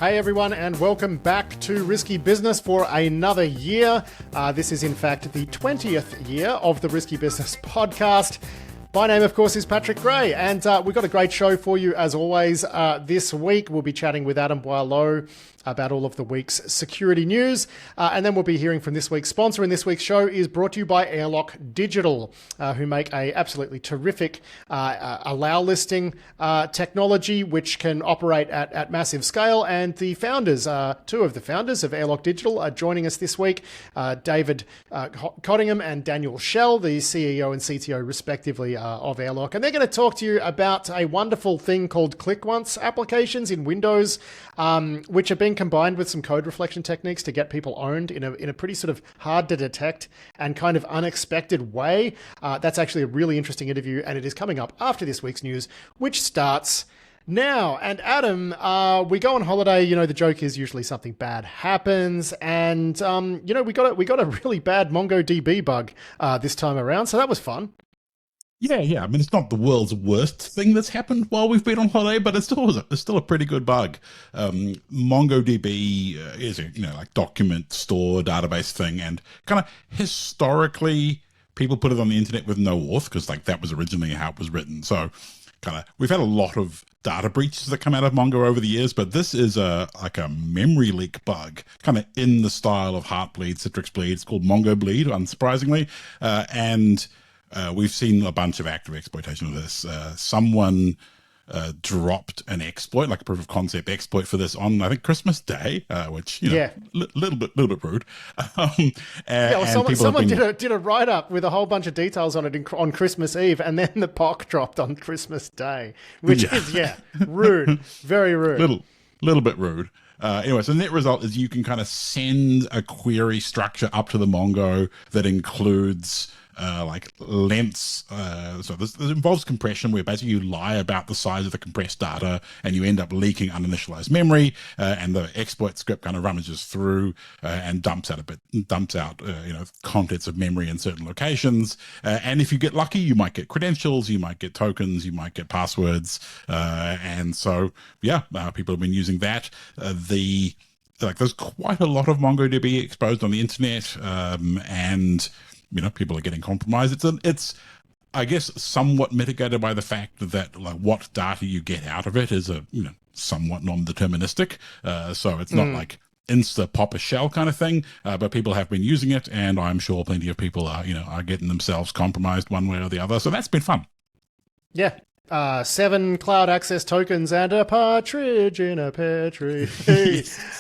Hey everyone, and welcome back to Risky Business for another year. This is in fact the 20th year of the Risky Business podcast. My name, of course, is Patrick Gray, and we've got a great show for you as always. This week we'll be chatting with Adam Boileau about all of the week's security news, and then we'll be hearing from this week's sponsor. And this week's show is brought to you by Airlock Digital, who make a absolutely terrific allow listing technology which can operate at massive scale. And the founders, two of the founders of Airlock Digital, are joining us this week, David Cottingham and Daniel Schell, the CEO and CTO respectively of Airlock. And they're going to talk to you about a wonderful thing called Click Once applications in Windows, which have been combined with some code reflection techniques to get people owned in a pretty sort of hard to detect and kind of unexpected way. That's actually a really interesting interview, and it is coming up after this week's news, which starts now. And Adam, we go on holiday. You know, the joke is usually something bad happens, and you know, we got a really bad MongoDB bug this time around, so that was fun. Yeah. I mean, it's not the world's worst thing that's happened while we've been on holiday, but it's still a pretty good bug. MongoDB is a like document store database thing, and kind of historically people put it on the internet with no auth because that was originally how it was written. So we've had a lot of data breaches that come out of Mongo over the years, but this is a memory leak bug, kind of in the style of Heartbleed, CitrixBleed. It's called MongoBleed, unsurprisingly, and we've seen a bunch of active exploitation of this. Someone dropped an exploit, like a proof of concept exploit for this on, I think, Christmas Day, which, little bit rude. Someone did a write-up with a whole bunch of details on it on Christmas Eve, and then the POC dropped on Christmas Day, which is, rude, very rude. Little bit rude. Anyway, so the net result is you can kind of send a query structure up to the Mongo that includes lengths. So this involves compression, where basically you lie about the size of the compressed data and you end up leaking uninitialized memory, and the exploit script kind of rummages through and dumps out contents of memory in certain locations. And if you get lucky, you might get credentials, you might get tokens, you might get passwords. And so, people have been using that. There's quite a lot of MongoDB exposed on the internet, and people are getting compromised. It's I guess somewhat mitigated by the fact that what data you get out of it is somewhat non-deterministic. So it's not like insta pop a shell kind of thing, but people have been using it, and I'm sure plenty of people are getting themselves compromised one way or the other. So that's been fun. Yeah. 7 cloud access tokens and a partridge in a pear tree.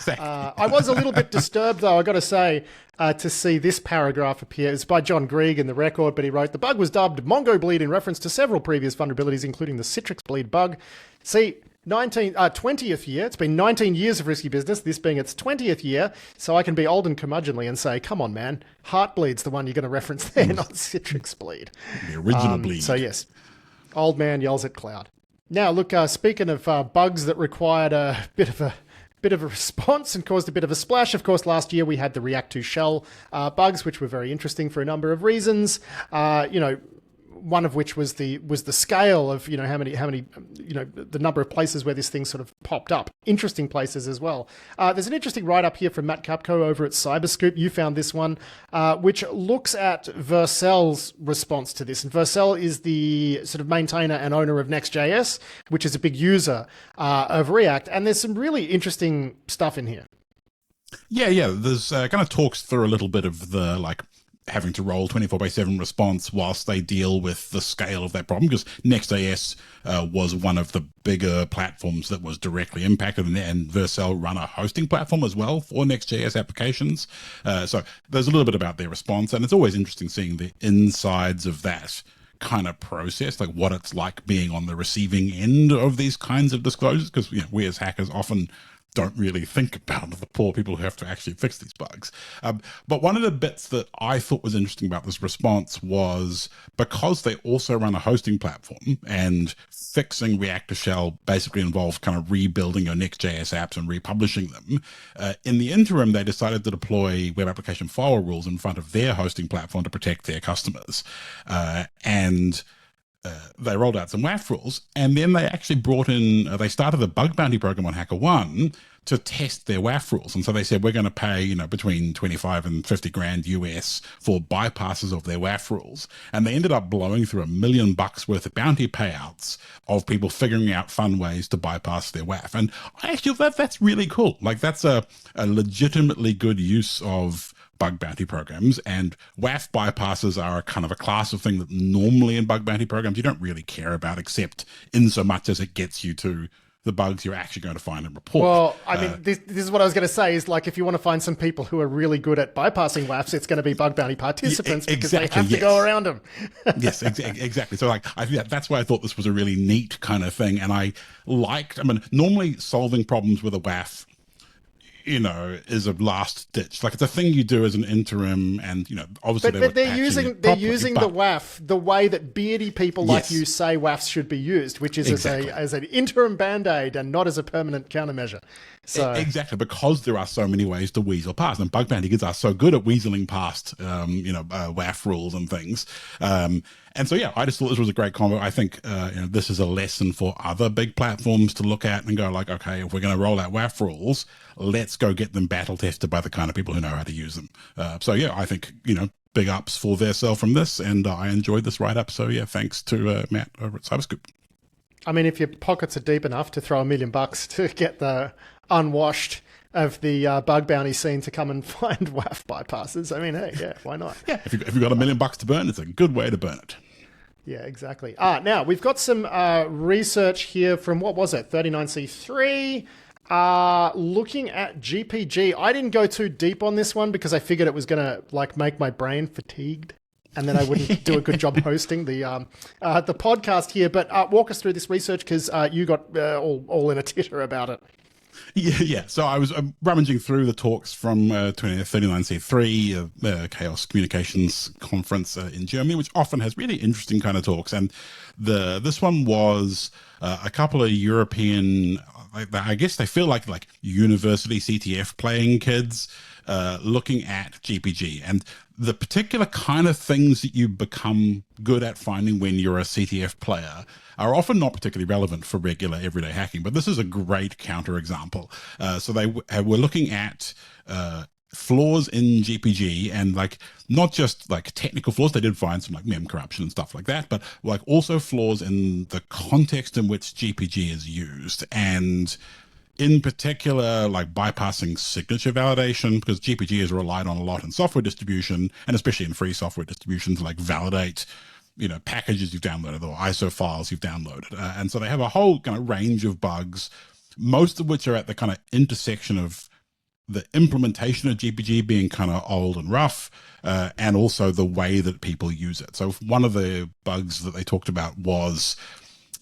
I was a little bit disturbed, though, I got to say, to see this paragraph appear. It's by John Grieg in the record, but he wrote, "The bug was dubbed MongoBleed in reference to several previous vulnerabilities, including the CitrixBleed bug." See, 20th year. It's been 19 years of Risky Business, this being its 20th year, so I can be old and curmudgeonly and say, come on, man, Heartbleed's the one you're going to reference there, not CitrixBleed. The original bleed. So, yes. Old man yells at cloud. Now, look, speaking of bugs that required a bit of a response and caused a bit of a splash, of course, last year we had the React2Shell bugs, which were very interesting for a number of reasons. One of which was the scale of how many the number of places where this thing sort of popped up. Interesting places as well. There's an interesting write-up here from Matt Kapko over at CyberScoop. You found this one, which looks at Vercel's response to this. And Vercel is the sort of maintainer and owner of Next.js, which is a big user of React. And there's some really interesting stuff in here. Yeah. There's kind of talks through a little bit of the having to roll 24/7 response whilst they deal with the scale of that problem, because Next.js was one of the bigger platforms that was directly impacted, and Vercel run a hosting platform as well for Next.js applications. So there's a little bit about their response, and it's always interesting seeing the insides of that kind of process, like what it's like being on the receiving end of these kinds of disclosures, because we as hackers often don't really think about the poor people who have to actually fix these bugs. But one of the bits that I thought was interesting about this response was because they also run a hosting platform, and fixing React2Shell basically involves kind of rebuilding your Next.js apps and republishing them. In the interim, they decided to deploy web application firewall rules in front of their hosting platform to protect their customers. They rolled out some WAF rules, and then they actually brought in, they started a bug bounty program on HackerOne to test their WAF rules. And so they said, we're going to pay, you know, between 25 and 50 grand US for bypasses of their WAF rules. And they ended up blowing through $1 million worth of bounty payouts of people figuring out fun ways to bypass their WAF. And actually, that's really cool. Like, that's a legitimately good use of bug bounty programs, and WAF bypasses are a kind of a class of thing that normally in bug bounty programs you don't really care about, except in so much as it gets you to the bugs you're actually going to find and report. Well, I mean, this is what I was going to say, is like, if you want to find some people who are really good at bypassing WAFs, it's going to be bug bounty participants, because they have to go around them. Yes, exactly. So like, that's why I thought this was a really neat kind of thing. And I mean, normally solving problems with a WAF, you know, is a last ditch. Like, it's a thing you do as an interim, and, you know, obviously but they're using the WAF the way that beardy people like you say WAFs should be used, which is as an interim band-aid and not as a permanent countermeasure. So exactly, because there are so many ways to weasel past, and bug bounty are so good at weaseling past, WAF rules and things. And so, yeah, I just thought this was a great combo. I think this is a lesson for other big platforms to look at and go like, okay, if we're going to roll out WAF rules, let's go get them battle tested by the kind of people who know how to use them. So, yeah, I think, you know, big ups for Vercel from this, and I enjoyed this write-up. So, yeah, thanks to Matt over at CyberScoop. I mean, if your pockets are deep enough to throw $1 million to get the unwashed of the bug bounty scene to come and find WAF bypasses, I mean, hey, yeah, why not? Yeah, if you've got $1 million to burn, it's a good way to burn it. Yeah, exactly. Now, we've got some research here from, what was it, 39C3, looking at GPG. I didn't go too deep on this one because I figured it was going to like make my brain fatigued, and then I wouldn't do a good job hosting the podcast here. But walk us through this research, because you got all in a titter about it. Yeah. So I was rummaging through the talks from 39C3, Chaos Communications Conference in Germany, which often has really interesting kind of talks. And this one was a couple of European, I guess they feel like university CTF playing kids, looking at GPG and the particular kind of things that you become good at finding when you're a CTF player are often not particularly relevant for regular everyday hacking, but this is a great counterexample. So they were looking at flaws in GPG, and like not just like technical flaws. They did find some like mem corruption and stuff like that, but like also flaws in the context in which GPG is used, and in particular, like bypassing signature validation, because GPG is relied on a lot in software distribution, and especially in free software distribution, to like validate, you know, packages you've downloaded or ISO files you've downloaded. And so they have a whole kind of range of bugs, most of which are at the kind of intersection of the implementation of GPG being kind of old and rough, and also the way that people use it. So one of the bugs that they talked about was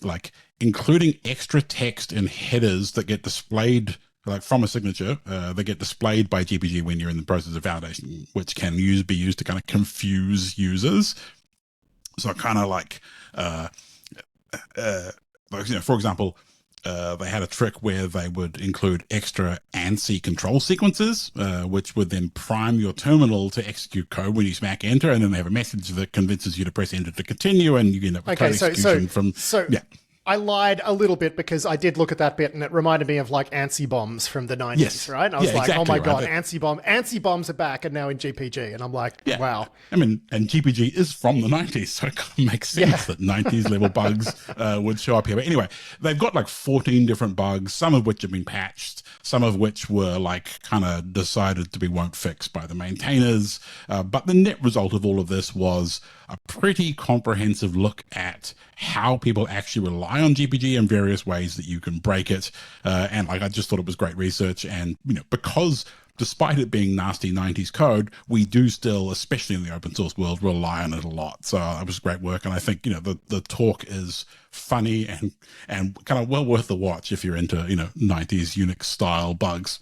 like including extra text in headers that get displayed like from a signature, they get displayed by GPG when you're in the process of validation, which can be used to kind of confuse users. So kind of like, for example, they had a trick where they would include extra ANSI control sequences, which would then prime your terminal to execute code when you smack enter, and then they have a message that convinces you to press enter to continue, and you end up with code execution I lied a little bit, because I did look at that bit and it reminded me of like ANSI bombs from the 90s, yes. Right? And I was like, exactly, oh my God, ANSI bombs are back and now in GPG. And I'm like, wow. I mean, and GPG is from the 90s, so it kind of makes sense that 90s level bugs would show up here. But anyway, they've got like 14 different bugs, some of which have been patched, some of which were like kind of decided to be won't fix by the maintainers. But the net result of all of this was a pretty comprehensive look at how people actually rely on GPG and various ways that you can break it. And like, I just thought it was great research. And, you know, because despite it being nasty 90s code, we do still, especially in the open source world, rely on it a lot. So it was great work. And I think, you know, the talk is funny and kind of well worth the watch if you're into, you know, 90s Unix style bugs.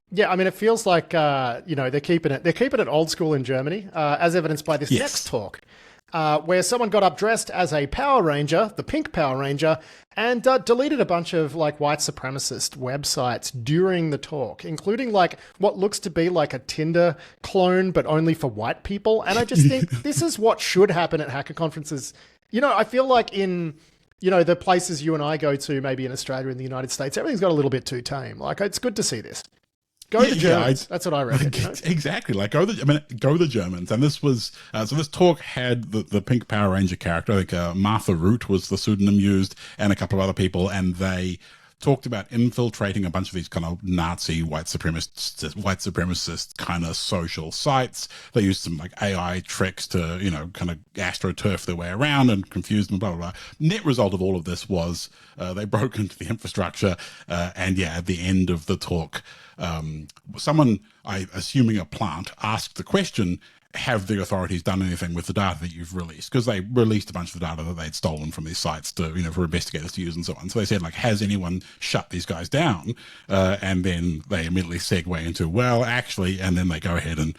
Yeah, I mean, it feels like, they're keeping it old school in Germany, as evidenced by this next talk, where someone got up dressed as a Power Ranger, the pink Power Ranger, and deleted a bunch of like white supremacist websites during the talk, including like what looks to be like a Tinder clone, but only for white people. And I just think this is what should happen at hacker conferences. You know, I feel like in you know, the places you and I go to, maybe in Australia and the United States, everything's got a little bit too tame. Like, it's good to see this. Go the Germans. That's what I reckon. You know? Exactly. Like, go the Germans. And this was, so this talk had the Pink Power Ranger character. I think Martha Root was the pseudonym used, and a couple of other people. And they talked about infiltrating a bunch of these kind of Nazi white supremacist kind of social sites. They used some like AI tricks to, you know, kind of astroturf their way around and confuse them, blah, blah, blah. Net result of all of this was they broke into the infrastructure. And yeah, at the end of the talk, someone, assuming a plant, asked the question, have the authorities done anything with the data that you've released? Because they released a bunch of the data that they'd stolen from these sites to, you know, for investigators to use and so on. So they said, like, has anyone shut these guys down? And then they immediately segue into, well, actually, and then they go ahead and,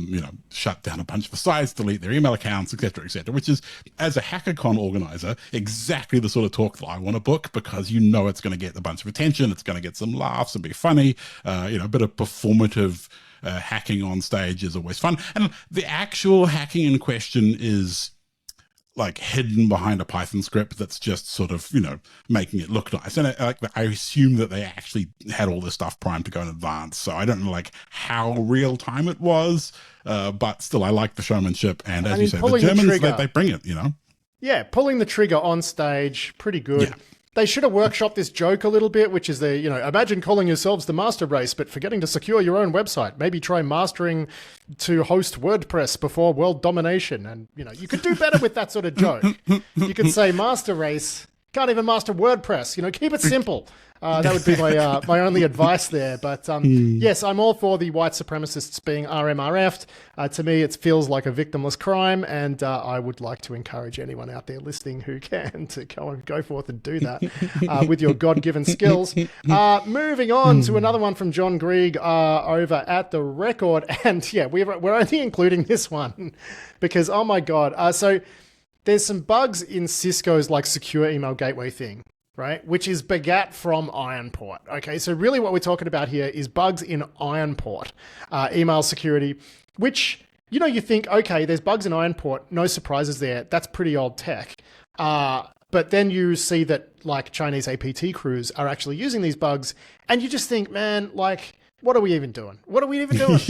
you know, shut down a bunch of the sites, delete their email accounts, et cetera, which is, as a HackerCon organizer, exactly the sort of talk that I want to book, because you know it's going to get a bunch of attention, it's going to get some laughs and be funny, you know, a bit of performative hacking on stage is always fun. And the actual hacking in question is like hidden behind a Python script that's just sort of, you know, making it look nice. And I assume that they actually had all this stuff primed to go in advance. So I don't know like how real time it was, but still I like the showmanship. And as you say, the Germans, they bring it, you know? Yeah, pulling the trigger on stage, pretty good. Yeah. They should have workshopped this joke a little bit, which is the, you know, imagine calling yourselves the master race, but forgetting to secure your own website. Maybe try mastering to host WordPress before world domination. And, you know, you could do better with that sort of joke. You could say master race, can't even master WordPress, you know, keep it simple. That would be my only advice there. But yes, I'm all for the white supremacists being RMRF'd. To me, it feels like a victimless crime, and I would like to encourage anyone out there listening who can to go forth and do that with your God-given skills. Moving on to another one from John Grieg over at The Record. And yeah, we're only including this one because, oh my God. So there's some bugs in Cisco's like secure email gateway thing, right? Which is begat from Ironport. Okay, so really what we're talking about here is bugs in Ironport, email security, which, you know, you think, okay, there's bugs in Ironport, no surprises there. That's pretty old tech. But then you see that like Chinese APT crews are actually using these bugs, and you just think, man, like, what are we even doing? What are we even doing?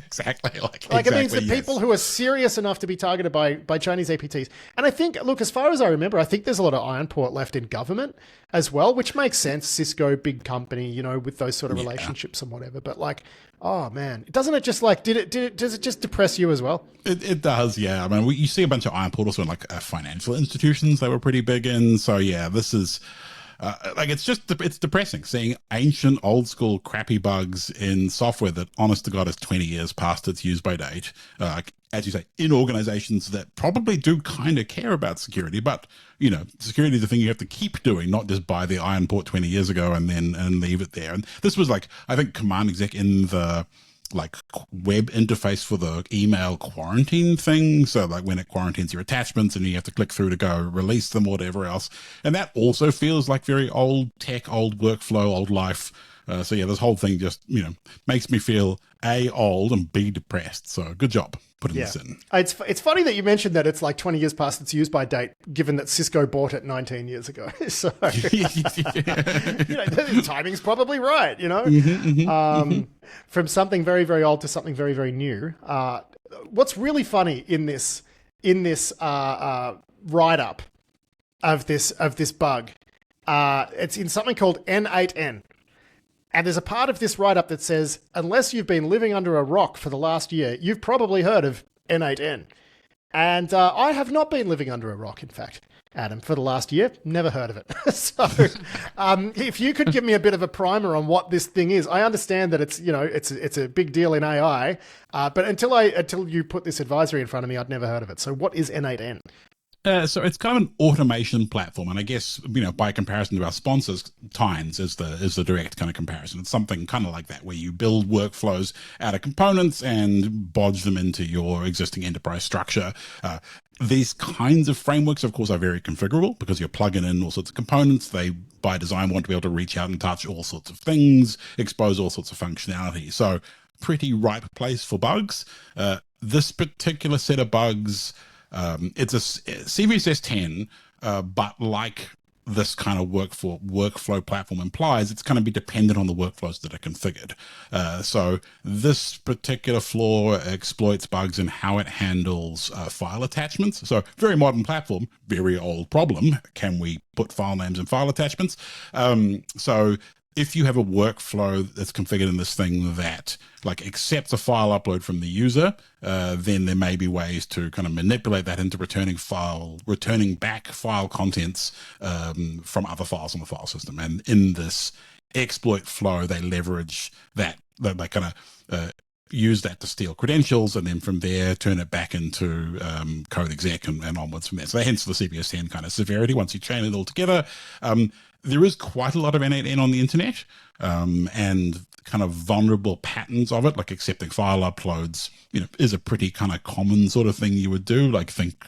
Exactly. It means that people who are serious enough to be targeted by Chinese APTs. And I think, look, as far as I remember, I think there's a lot of Ironport left in government as well, which makes sense. Cisco, big company, you know, with those sort of relationships and whatever. But like, oh man, doesn't it just like, does it just depress you as well? It does, yeah. I mean, you see a bunch of Ironport also in like financial institutions they were pretty big in. So yeah, this is... it's depressing seeing ancient, old school, crappy bugs in software that, honest to God, is 20 years past its use by date. As you say, in organizations that probably do kind of care about security, but, you know, security is a thing you have to keep doing, not just buy the Ironport 20 years ago and leave it there. And this was like, I think, command exec in the like web interface for the email quarantine thing. So like when it quarantines your attachments and you have to click through to go release them or whatever else. And that also feels like very old tech, old workflow, old life. So yeah, this whole thing just, you know, makes me feel A, old, and B, depressed. So good job putting this in. It's funny that you mentioned that it's like 20 years past its use by date, given that Cisco bought it 19 years ago. So you know, the timing's probably right, you know? From something very, very old to something very, very new. What's really funny in this write-up of this bug, it's in something called N8N. And there's a part of this write-up that says, unless you've been living under a rock for the last year, you've probably heard of N8N. And I have not been living under a rock, in fact, Adam, for the last year. Never heard of it. So if you could give me a bit of a primer on what this thing is. I understand that it's, you know, it's a big deal in AI, but until you put this advisory in front of me, I'd never heard of it. So what is N8N? So it's kind of an automation platform, and I guess, you know, by comparison to our sponsors, Tines is the direct kind of comparison. It's something kind of like that, where you build workflows out of components and bodge them into your existing enterprise structure. These kinds of frameworks, of course, are very configurable because you're plugging in all sorts of components. They, by design, want to be able to reach out and touch all sorts of things, expose all sorts of functionality. So pretty ripe place for bugs. This particular set of bugs... it's a CVSS 10 but like this kind of workflow platform implies, it's going to be dependent on the workflows that are configured. So this particular flaw exploits bugs in how it handles file attachments. So very modern platform, very old problem. Can we put file names in file attachments? So if you have a workflow that's configured in this thing that like accepts a file upload from the user, then there may be ways to kind of manipulate that into returning back file contents from other files on the file system. And in this exploit flow, they leverage that. They kind of use that to steal credentials, and then from there turn it back into code exec and onwards from there. So hence the CPS10 kind of severity once you chain it all together. There is quite a lot of N8N on the internet, and kind of vulnerable patterns of it, like accepting file uploads, is a pretty kind of common sort of thing you would do. Like think,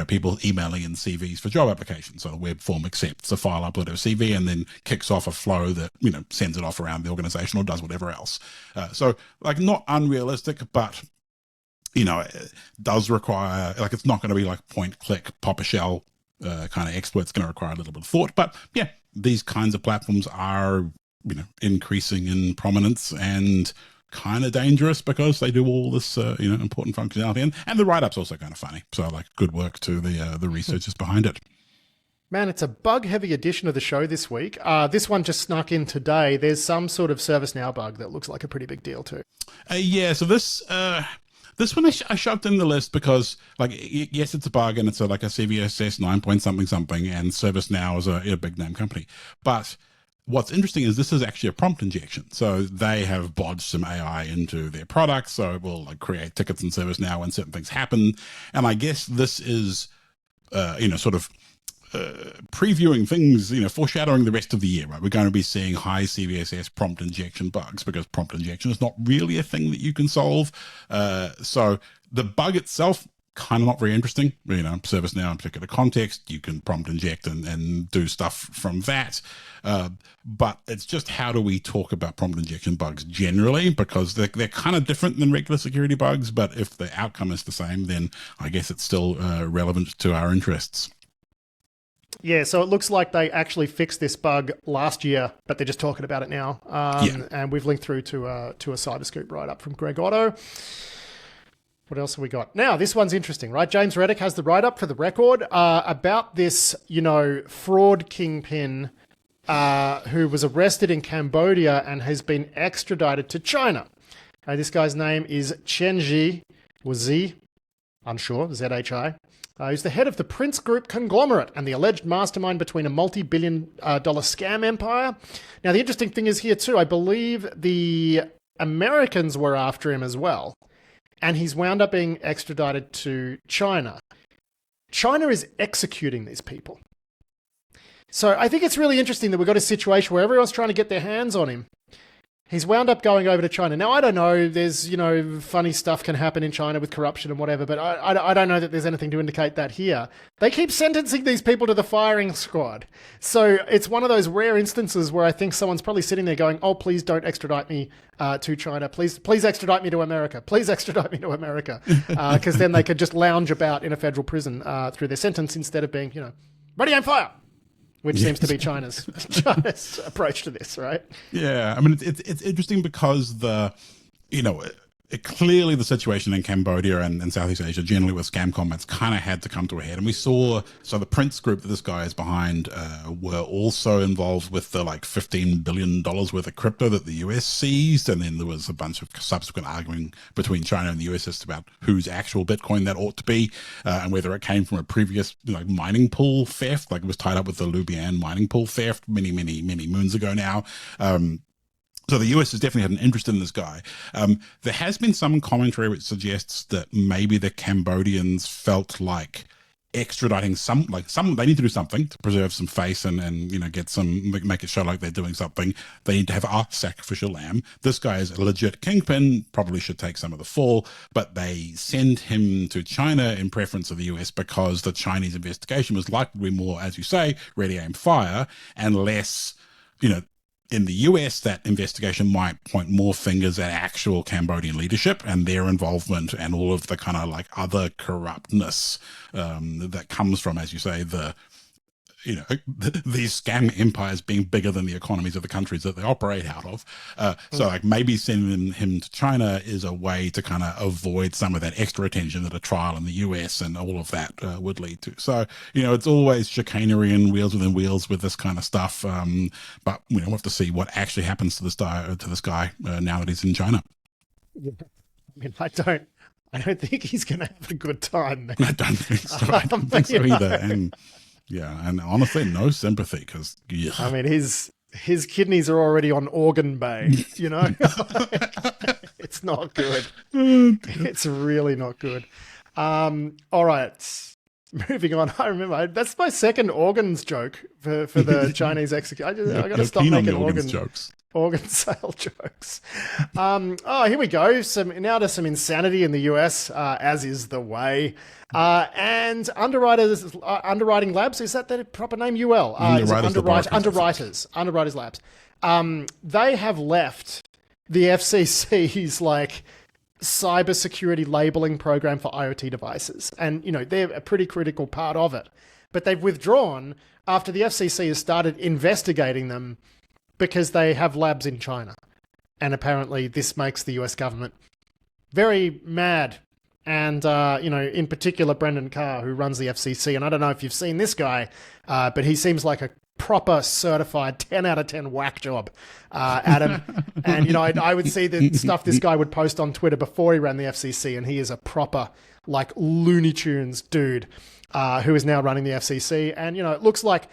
people emailing in CVs for job applications. So the web form accepts a file upload of a CV and then kicks off a flow that, sends it off around the organization or does whatever else. So like not unrealistic, but it does require, like, it's not going to be like point click, pop a shell kind of exploit. It's going to require a little bit of thought, but yeah, these kinds of platforms are, increasing in prominence and kind of dangerous because they do all this, important functionality, and the write-up's also kind of funny. So like good work to the researchers behind it. Man, it's a bug-heavy edition of the show this week. This one just snuck in today. There's some sort of ServiceNow bug that looks like a pretty big deal too. Yeah, so this one I shoved in the list because, like, yes, it's a bug and it's like a CVSS 9 point something something, and ServiceNow is a big name company. But what's interesting is this is actually a prompt injection. So they have bodged some AI into their product, so it will like create tickets in ServiceNow when certain things happen. And I guess this is, sort of previewing things, foreshadowing the rest of the year, right? We're going to be seeing high CVSS prompt injection bugs because prompt injection is not really a thing that you can solve. So the bug itself, kind of not very interesting. ServiceNow in particular context, you can prompt inject and do stuff from that. But it's just, how do we talk about prompt injection bugs generally? Because they're kind of different than regular security bugs, but if the outcome is the same, then I guess it's still relevant to our interests. Yeah, so it looks like they actually fixed this bug last year, but they're just talking about it now. And we've linked through to a CyberScoop write-up from Greg Otto. What else have we got? Now, this one's interesting, right? James Reddick has the write-up for the record about this, fraud kingpin who was arrested in Cambodia and has been extradited to China. This guy's name is Chenji, or Z, unsure, Z-H-I. He's the head of the Prince Group conglomerate and the alleged mastermind between a multi-billion dollar scam empire. Now, the interesting thing is here too, I believe the Americans were after him as well, and he's wound up being extradited to China. China is executing these people. So I think it's really interesting that we've got a situation where everyone's trying to get their hands on him. He's wound up going over to China. Now, I don't know, there's, funny stuff can happen in China with corruption and whatever, but I don't know that there's anything to indicate that here. They keep sentencing these people to the firing squad. So it's one of those rare instances where I think someone's probably sitting there going, oh, please don't extradite me to China. Please extradite me to America. Please extradite me to America. Because then they could just lounge about in a federal prison through their sentence instead of being, ready, aim, fire. Which seems to be China's approach to this, right? Yeah, I mean, it's interesting because clearly the situation in Cambodia and Southeast Asia generally with scam combat's kind of had to come to a head. And we saw, so the Prince Group that this guy is behind were also involved with the like $15 billion worth of crypto that the US seized. And then there was a bunch of subsequent arguing between China and the US as to about whose actual Bitcoin that ought to be and whether it came from a previous mining pool theft, like it was tied up with the Lubian mining pool theft many moons ago now. So the US has definitely had an interest in this guy. There has been some commentary which suggests that maybe the Cambodians felt like extraditing they need to do something to preserve some face and make it show like they're doing something. They need to have a sacrificial lamb. This guy is a legit kingpin, probably should take some of the fall, but they send him to China in preference of the US because the Chinese investigation was likely to be more, as you say, ready, aim, fire, and less, in the US, that investigation might point more fingers at actual Cambodian leadership and their involvement and all of the kind of like other corruptness that comes from, as you say, the these scam empires being bigger than the economies of the countries that they operate out of. So like maybe sending him to China is a way to kind of avoid some of that extra attention that a trial in the US and all of that would lead to. So, it's always chicanery and wheels within wheels with this kind of stuff. But we'll have to see what actually happens to this guy now that he's in China. Yeah. I mean, I don't think he's going to have a good time, man. I don't think so. I don't think so either. And and honestly, no sympathy because I mean, his kidneys are already on organ bay. It's not good. It's really not good. All right, moving on. I remember that's my second organs joke for the Chinese execution. I got to stop making organ jokes. Organ sale jokes. Here we go. Now to some insanity in the US, as is the way. And underwriting labs, is that the proper name? Underwriters Labs. They have left the FCC's cybersecurity labeling program for IoT devices. And, they're a pretty critical part of it. But they've withdrawn after the FCC has started investigating them because they have labs in China. And apparently this makes the US government very mad. And, in particular, Brendan Carr, who runs the FCC. And I don't know if you've seen this guy, but he seems like a proper certified 10 out of 10 whack job, Adam. And, I would see the stuff this guy would post on Twitter before he ran the FCC. And he is a proper, Looney Tunes dude. Who is now running the FCC. And, it looks like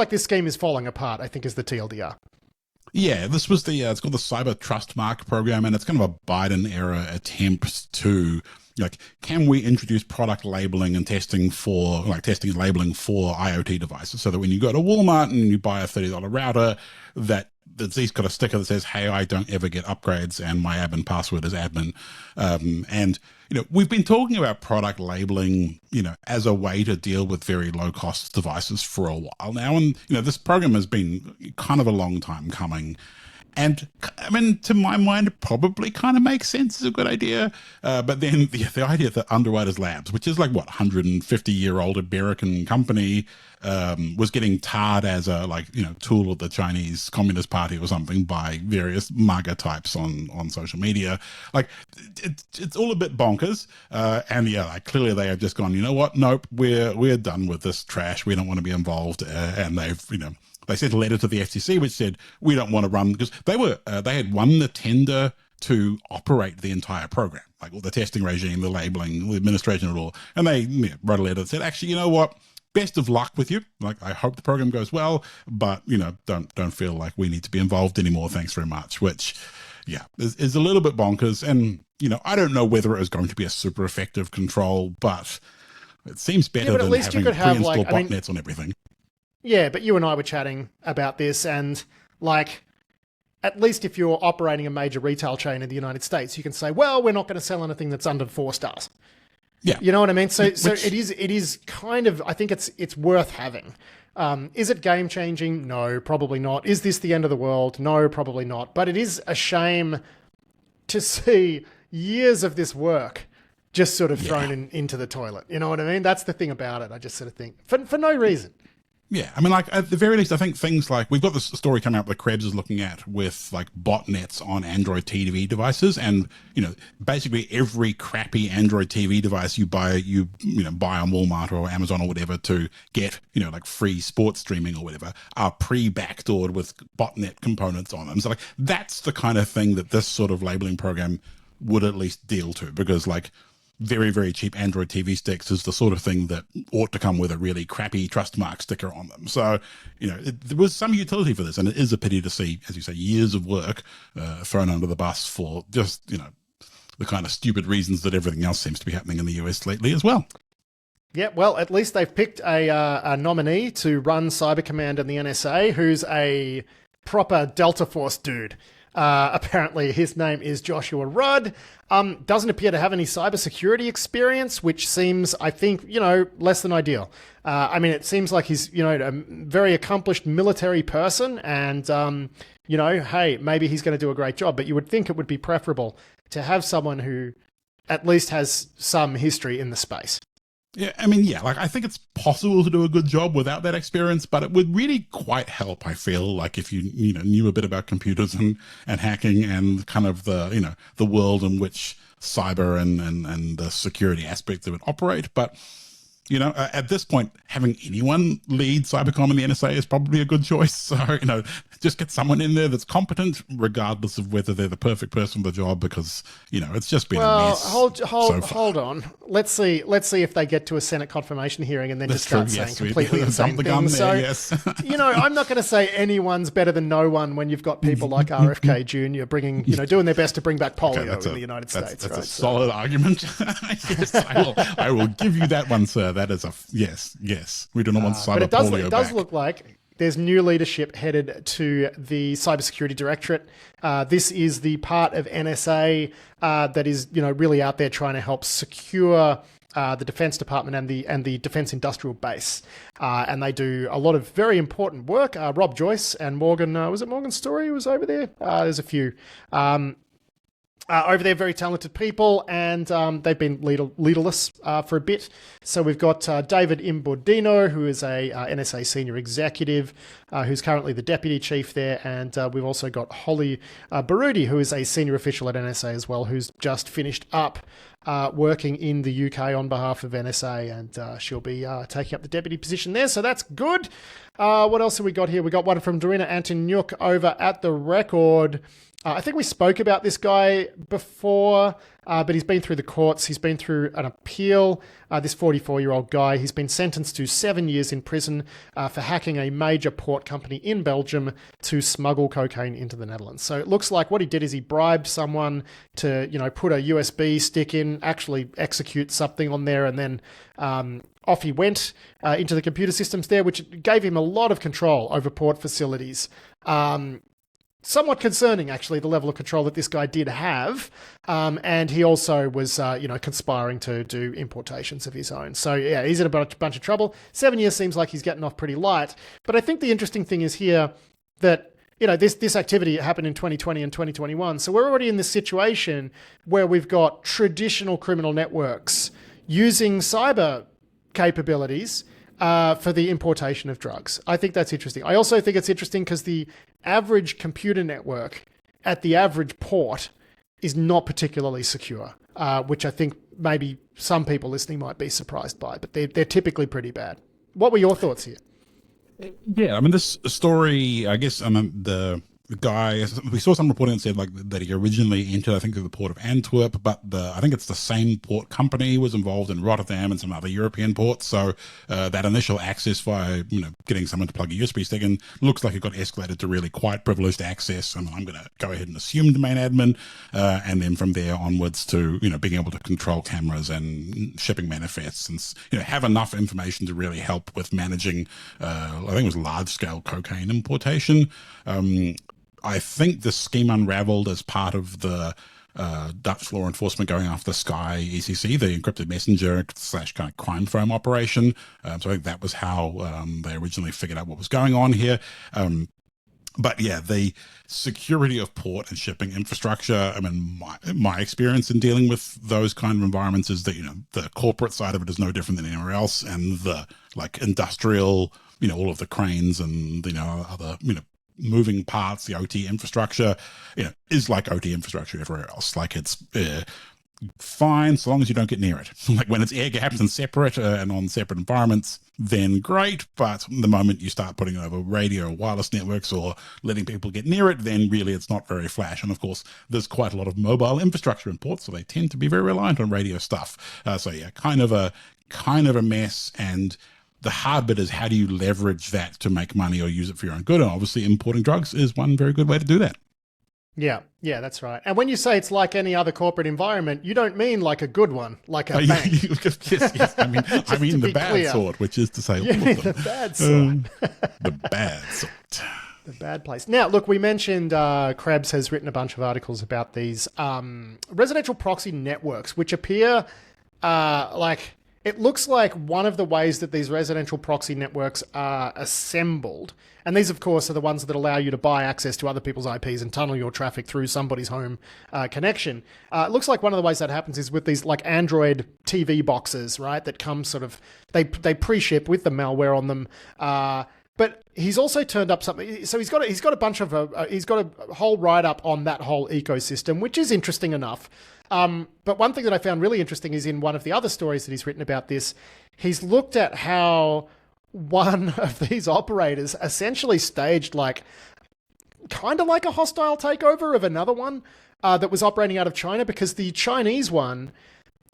this scheme is falling apart, I think is the TLDR. Yeah, this was it's called the Cyber Trust Mark program, and it's kind of a Biden-era attempt to, can we introduce product labeling and testing and labeling for IoT devices so that when you go to Walmart and you buy a $30 router, that at least got a sticker that says, hey, I don't ever get upgrades and my admin password is admin. And we've been talking about product labeling, as a way to deal with very low cost devices for a while now. And, this program has been kind of a long time coming. And I mean, to my mind, it probably kind of makes sense. It's a good idea. But then the idea that Underwriters Labs, which is 150-year-old American company, was getting tarred as a tool of the Chinese Communist Party or something by various MAGA types on social media. It's all a bit bonkers. And clearly they have just gone, you know what? Nope, we're done with this trash. We don't want to be involved. And they've, they sent a letter to the FCC which said, we don't want to run, because they had won the tender to operate the entire program, all the testing regime, the labeling, the administration of it all. And they wrote a letter that said, actually, you know what? Best of luck with you. I hope the program goes well, but, don't feel like we need to be involved anymore. Thanks very much, which, is a little bit bonkers. And, I don't know whether it is going to be a super effective control, but it seems better than having pre-installed botnets on everything. Yeah, but you and I were chatting about this, and at least if you're operating a major retail chain in the United States, you can say, well, we're not going to sell anything that's under 4 stars. Yeah. You know what I mean? So it is kind of, I think it's worth having. Is it game changing? No, probably not. Is this the end of the world? No, probably not. But it is a shame to see years of this work just sort of thrown into the toilet. You know what I mean? That's the thing about it. I just sort of think for no reason. Yeah, I mean, at the very least, I think things we've got this story coming up that Krebs is looking at with botnets on Android TV devices, and basically every crappy Android TV device you buy on Walmart or Amazon or whatever to get free sports streaming or whatever are pre-backdoored with botnet components on them. So that's the kind of thing that this sort of labeling program would at least deal to, because very, very cheap Android TV sticks is the sort of thing that ought to come with a really crappy trust mark sticker on them. So, there was some utility for this, and it is a pity to see, as you say, years of work thrown under the bus for just, the kind of stupid reasons that everything else seems to be happening in the US lately as well. Yeah, well, at least they've picked a nominee to run Cyber Command in the NSA, who's a proper Delta Force dude. Apparently his name is Joshua Rudd. Doesn't appear to have any cybersecurity experience, which seems, I think, less than ideal. I mean, it seems like he's, a very accomplished military person, and, hey, maybe he's going to do a great job, but you would think it would be preferable to have someone who at least has some history in the space. Yeah, I mean, yeah, like I think it's possible to do a good job without that experience, but it would really quite help, I feel, like if you knew a bit about computers and hacking and kind of the world in which cyber and the security aspects of it operate. But at this point, having anyone lead Cybercom in the NSA is probably a good choice. So, just get someone in there that's competent, regardless of whether they're the perfect person for the job, because, it's just been a mess. Hold on. Let's see if they get to a Senate confirmation hearing and then just start saying completely insane things. Yes. I'm not going to say anyone's better than no one when you've got people like RFK Jr. bringing, doing their best to bring back polio in the United States. That's a solid argument. Yes, I will give you that one, sir. That is a yes. We do not want cyber polio But it does look like there's new leadership headed to the cybersecurity directorate. This is the part of NSA that is, really out there trying to help secure the Defense Department and the Defense Industrial Base. And they do a lot of very important work. Rob Joyce and Morgan, was it Morgan Story who was over there? There's a few. Over there, very talented people, and they've been leaderless for a bit. So we've got David Imbordino, who is a NSA senior executive, who's currently the deputy chief there, and we've also got Holly Barudi, who is a senior official at NSA as well, who's just finished up working in the UK on behalf of NSA, and she'll be taking up the deputy position there, so that's good. What else have we got here? We got one from Dorina Antoniuk over at The Record. I think we spoke about this guy before, but he's been through the courts. He's been through an appeal. This 44-year-old guy, he's been sentenced to 7 years in prison for hacking a major port company in Belgium to smuggle cocaine into the Netherlands. So it looks like what he did is he bribed someone to, put a USB stick in, actually execute something on there, and then off he went into the computer systems there, which gave him a lot of control over port facilities. Somewhat concerning, actually, the level of control that this guy did have. And he also was, conspiring to do importations of his own. So, yeah, he's in a bunch of trouble. 7 years seems like he's getting off pretty light. But I think the interesting thing is here that, this activity happened in 2020 and 2021. So we're already in this situation where we've got traditional criminal networks using cyber capabilities for the importation of drugs. I think that's interesting. I also think it's interesting because the average computer network at the average port is not particularly secure, which I think maybe some people listening might be surprised by, but they're typically pretty bad. What were your thoughts here? Yeah, I mean, this story, I guess, the guy, we saw some reporting that said that he originally entered, I think, through the port of Antwerp, but I think it's the same port company was involved in Rotterdam and some other European ports. So that initial access via, getting someone to plug a USB stick in looks like it got escalated to really quite privileged access. I mean, I'm going to go ahead and assume domain admin, and then from there onwards to, being able to control cameras and shipping manifests and, have enough information to really help with managing, I think it was large scale cocaine importation. I think the scheme unraveled as part of the Dutch law enforcement going after Sky ECC, the encrypted messenger / kind of crime firm operation. So I think that was how they originally figured out what was going on here. But yeah, the security of port and shipping infrastructure, I mean, my experience in dealing with those kind of environments is that, the corporate side of it is no different than anywhere else. And the industrial, all of the cranes and, other, moving parts, the OT infrastructure, is like OT infrastructure everywhere else. Like it's fine so long as you don't get near it. Like when it's air gapped and separate and on separate environments, then great. But the moment you start putting it over radio or wireless networks or letting people get near it, then really it's not very flash. And of course, there's quite a lot of mobile infrastructure in ports, so they tend to be very reliant on radio stuff. So yeah, kind of a mess. And the hard bit is how do you leverage that to make money or use it for your own good? And obviously importing drugs is one very good way to do that. Yeah, that's right. And when you say it's like any other corporate environment, you don't mean like a good one, like a bank. Yes. I mean the bad sort, which is to say all of them. The bad sort. The bad sort. The bad place. Now, look, we mentioned Krebs has written a bunch of articles about these residential proxy networks, which appear it looks like one of the ways that these residential proxy networks are assembled, and these, of course, are the ones that allow you to buy access to other people's IPs and tunnel your traffic through somebody's home connection. It looks like one of the ways that happens is with these like Android TV boxes, right? That come sort of, they pre-ship with the malware on them. But he's also turned up something. So he's got a bunch of he's got a whole write-up on that whole ecosystem, which is interesting enough. But one thing that I found really interesting is in one of the other stories that he's written about this, he's looked at how one of these operators essentially staged kind of like a hostile takeover of another one that was operating out of China, because the Chinese one,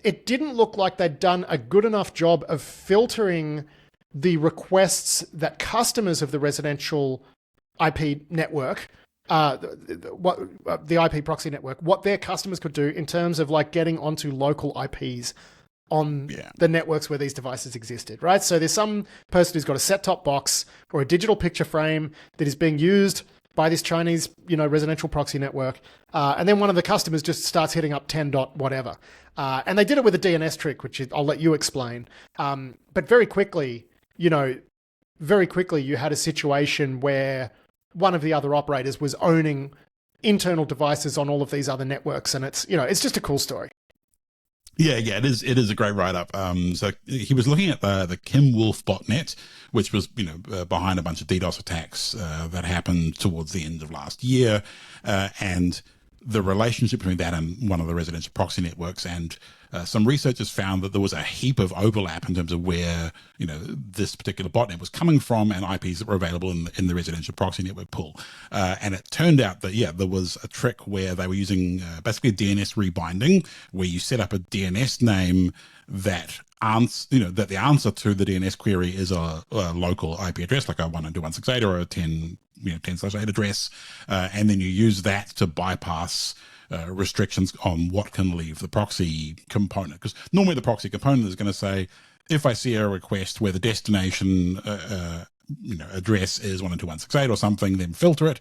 it didn't look like they'd done a good enough job of filtering the requests that customers of the residential IP network, the IP proxy network, what their customers could do in terms of like getting onto local IPs on the networks where these devices existed, right? So there's some person who's got a set-top box or a digital picture frame that is being used by this Chinese, residential proxy network, and then one of the customers just starts hitting up 10 dot whatever, and they did it with a DNS trick, which I'll let you explain. But very quickly, you had a situation where one of the other operators was owning internal devices on all of these other networks, and it's just a cool story. Yeah, it is. It is a great write-up. So he was looking at the Kimwolf botnet, which was behind a bunch of DDoS attacks that happened towards the end of last year, and the relationship between that and one of the residential proxy networks. And some researchers found that there was a heap of overlap in terms of where this particular botnet was coming from and IPs that were available in the residential proxy network pool. And it turned out that there was a trick where they were using basically DNS rebinding, where you set up a DNS name that that the answer to the DNS query is a local IP address, like a 192.168 or a 10/8 address, and then you use that to bypass restrictions on what can leave the proxy component. Because normally the proxy component is going to say, if I see a request where the destination address is 192.168 or something, then filter it.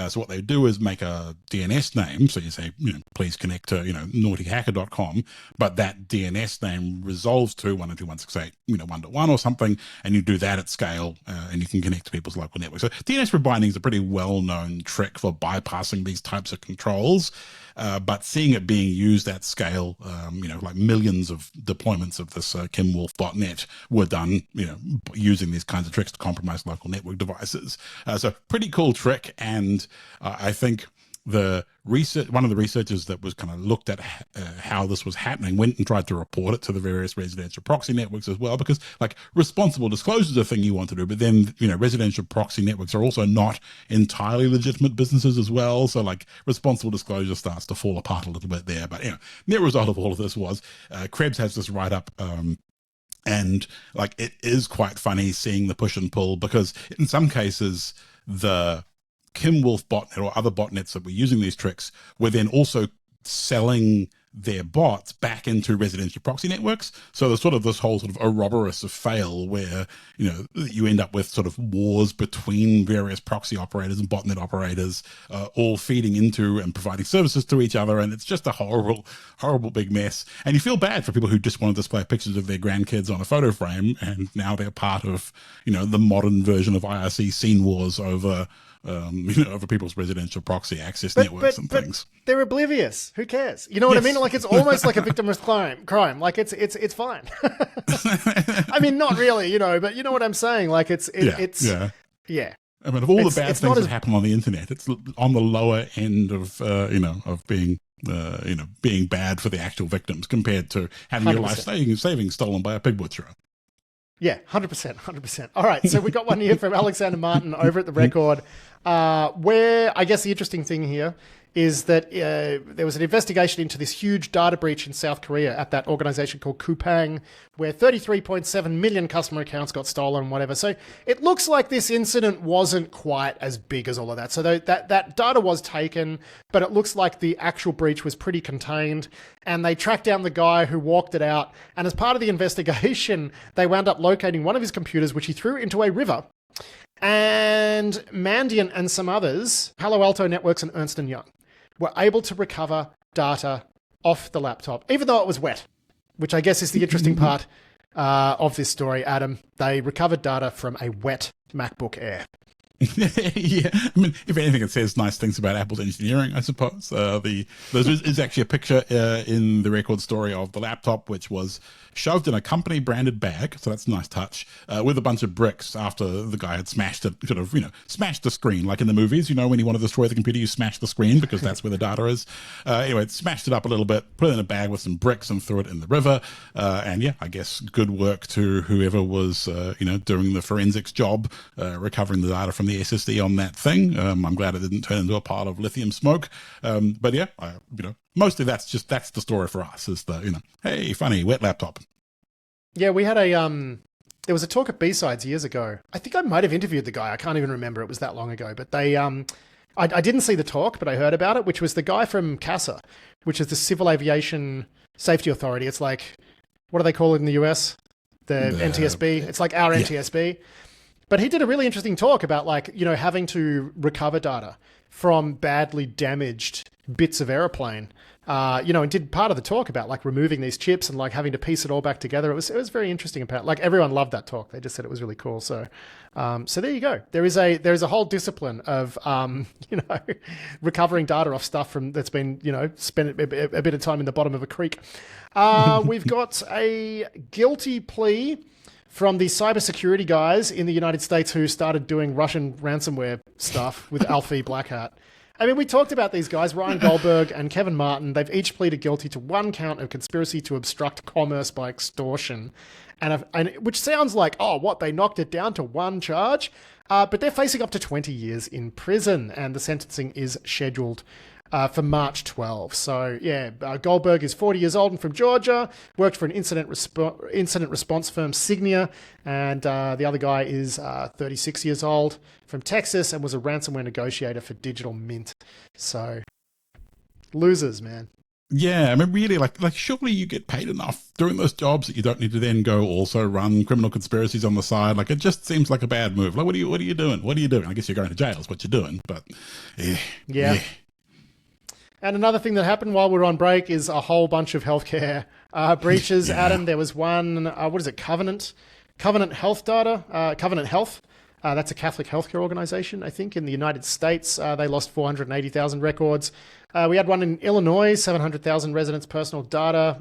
So what they do is make a DNS name. So you say, please connect to, naughtyhacker.com, but that DNS name resolves to 192.168, 1.1 or something, and you do that at scale, and you can connect to people's local networks. So DNS rebinding is a pretty well-known trick for bypassing these types of controls. But seeing it being used at scale, like millions of deployments of this Kimwolf botnet were done, using these kinds of tricks to compromise local network devices. So pretty cool trick. And I think one of the researchers that was kind of looked at how this was happening went and tried to report it to the various residential proxy networks as well, because like responsible disclosure is a thing you want to do, but then residential proxy networks are also not entirely legitimate businesses as well, so like responsible disclosure starts to fall apart a little bit there. But net result of all of this was Krebs has this write-up, and like it is quite funny seeing the push and pull, because in some cases the Kimwolf botnet or other botnets that were using these tricks were then also selling their bots back into residential proxy networks. So there's sort of this whole sort of Ouroboros of fail where, you end up with sort of wars between various proxy operators and botnet operators, all feeding into and providing services to each other. And it's just a horrible, horrible big mess. And you feel bad for people who just want to display pictures of their grandkids on a photo frame, and now they're part of, the modern version of IRC scene wars over people's residential proxy access networks and things. But they're oblivious. Who cares? You know what I mean? Like, it's almost like a victimless crime. Like it's fine. I mean, not really, but you know what I'm saying? Like it's. I mean, of all the bad things that happen on the internet, it's on the lower end of of being being bad for the actual victims compared to having 100%. Your life savings stolen by a pig butcherer. Yeah, 100%. All right, so we got one here from Alexander Martin over at The Record, where I guess the interesting thing here is that there was an investigation into this huge data breach in South Korea at that organization called Coupang, where 33.7 million customer accounts got stolen and whatever. So it looks like this incident wasn't quite as big as all of that. So that data was taken, but it looks like the actual breach was pretty contained. And they tracked down the guy who walked it out. And as part of the investigation, they wound up locating one of his computers, which he threw into a river. And Mandiant and some others, Palo Alto Networks and Ernst & Young, were able to recover data off the laptop, even though it was wet, which I guess is the interesting part of this story, Adam. They recovered data from a wet MacBook Air. Yeah, I mean, if anything, it says nice things about Apple's engineering, I suppose. There's actually a picture in the record story of the laptop, which was shoved in a company branded bag, so that's a nice touch, with a bunch of bricks after the guy had smashed it, smashed the screen, like in the movies, when you want to destroy the computer, you smash the screen because that's where the data is. Anyway, it smashed it up a little bit, put it in a bag with some bricks and threw it in the river, and yeah, I guess good work to whoever was, doing the forensics job, recovering the data from the SSD on that thing. I'm glad it didn't turn into a pile of lithium smoke. But yeah, mostly that's the story for us is hey, funny, wet laptop. Yeah, we had there was a talk at B-Sides years ago. I think I might have interviewed the guy. I can't even remember. It was that long ago. But they, I didn't see the talk, but I heard about it, which was the guy from CASA, which is the Civil Aviation Safety Authority. It's like, what do they call it in the US? The NTSB. It's like our NTSB. But he did a really interesting talk about having to recover data from badly damaged bits of airplane, and did part of the talk about removing these chips and having to piece it all back together. It was very interesting. About everyone loved that talk. They just said it was really cool. So, so there you go. There is a whole discipline of recovering data off stuff that's been spent a bit of time in the bottom of a creek. We've got a guilty plea from the cybersecurity guys in the United States who started doing Russian ransomware stuff with Alfie Blackhat. I mean, we talked about these guys, Ryan Goldberg and Kevin Martin. They've each pleaded guilty to one count of conspiracy to obstruct commerce by extortion, and which sounds like, they knocked it down to one charge, but they're facing up to 20 years in prison, and the sentencing is scheduled for March 12. So yeah, Goldberg is 40 years old and from Georgia, worked for an incident response firm, Signia, and the other guy is 36 years old from Texas and was a ransomware negotiator for Digital Mint. So losers, man. Yeah, I mean, really, surely you get paid enough doing those jobs that you don't need to then go also run criminal conspiracies on the side. It just seems like a bad move. What are you doing? What are you doing? I guess you're going to jail is what you're doing, but yeah. And another thing that happened while we were on break is a whole bunch of healthcare breaches. Yeah. Adam, there was one, Covenant Health data, Covenant Health. That's a Catholic healthcare organization, I think, in the United States. They lost 480,000 records. We had one in Illinois, 700,000 residents' personal data,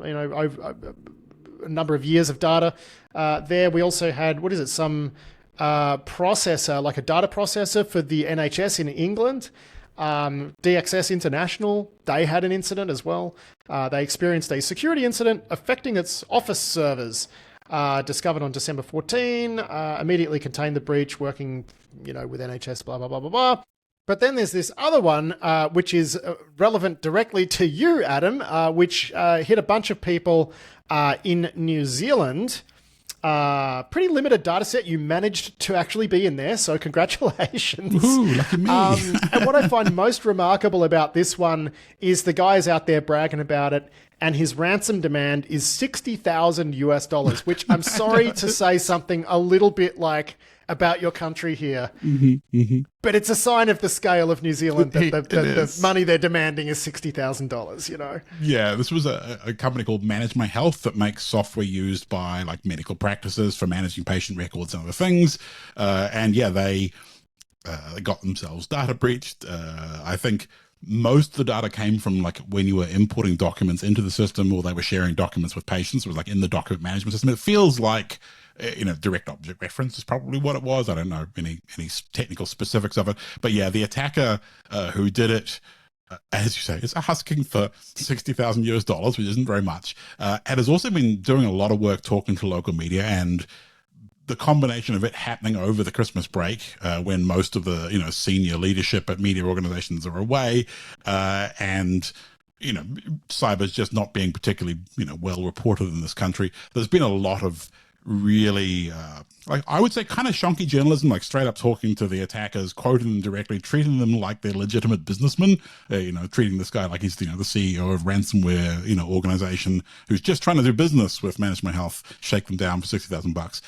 a number of years of data. There we also had, some processor, like a data processor for the NHS in England. DXS International, they had an incident as well. They experienced a security incident affecting its office servers. Discovered on December 14, immediately contained the breach, working, with NHS, blah, blah, blah, blah, blah. But then there's this other one, which is relevant directly to you, Adam, which hit a bunch of people in New Zealand. Pretty limited data set. You managed to actually be in there, so congratulations. Ooh, lucky me. And what I find most remarkable about this one is the guy is out there bragging about it, and his ransom demand is $60,000, which I'm sorry to say something a little bit about your country here, but it's a sign of the scale of New Zealand that the money they're demanding is $60,000, Yeah, this was a company called Manage My Health that makes software used by medical practices for managing patient records and other things. And yeah, they got themselves data breached. I think most of the data came from when you were importing documents into the system, or they were sharing documents with patients. It was in the document management system. It feels like direct object reference is probably what it was. I don't know any technical specifics of it, but yeah, the attacker who did it, as you say, is asking for $60,000, which isn't very much, and has also been doing a lot of work talking to local media, and the combination of it happening over the Christmas break, when most of the senior leadership at media organizations are away, and cyber's just not being particularly well reported in this country. There's been a lot of really I would say kind of shonky journalism, straight up talking to the attackers, quoting them directly, treating them like they're legitimate businessmen, treating this guy like he's the CEO of ransomware organization who's just trying to do business with Manage My Health, shake them down for $60,000.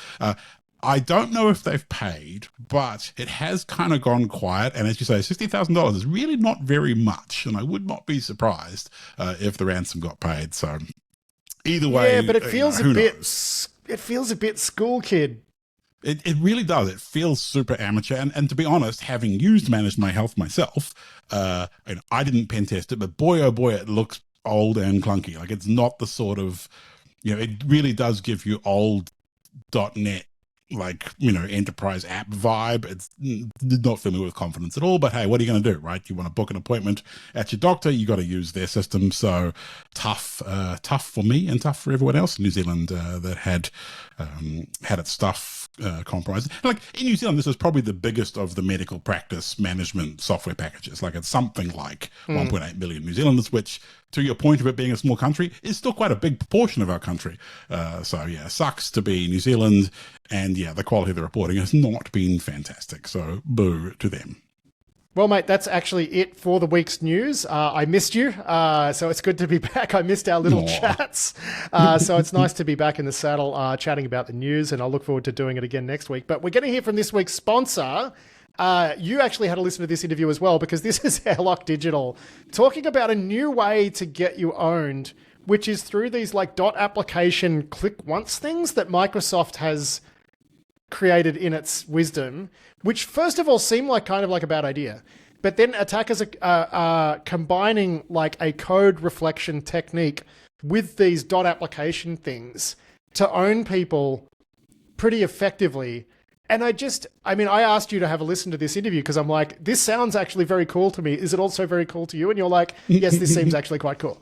I don't know if they've paid, but it has kind of gone quiet. And as you say, $60,000 is really not very much, and I would not be surprised if the ransom got paid. So either way, yeah, but it feels a bit it feels a bit school kid. It really does. It feels super amateur. And to be honest, having used Manage My Health myself, I didn't pen test it, but boy, oh boy, it looks old and clunky. Like, it's not the sort of, it really does give you old .NET, like, enterprise app vibe. It's not filling me with confidence at all, but hey, what are you going to do, right? You want to book an appointment at your doctor, you got to use their system. So tough for me and tough for everyone else in New Zealand that had its stuff compromised. Like, in New Zealand, this is probably the biggest of the medical practice management software packages. Like, it's something like 1.8 million New Zealanders, which, to your point of it being a small country, is still quite a big proportion of our country. So yeah, sucks to be New Zealand. And yeah, the quality of the reporting has not been fantastic. So boo to them. Well, mate, that's actually it for the week's news. I missed you, so it's good to be back. I missed our little chats, so it's nice to be back in the saddle chatting about the news, and I'll look forward to doing it again next week. But we're going to hear from this week's sponsor. You actually had to listen to this interview as well, because this is Airlock Digital talking about a new way to get you owned, which is through these like .application click once things that Microsoft has created in its wisdom, which first of all seem like kind of like a bad idea. But then attackers are combining like a code reflection technique with these .application things to own people pretty effectively. And I asked you to have a listen to this interview because I'm like, this sounds actually very cool to me. Is it also very cool to you? And you're like, yes, this seems actually quite cool.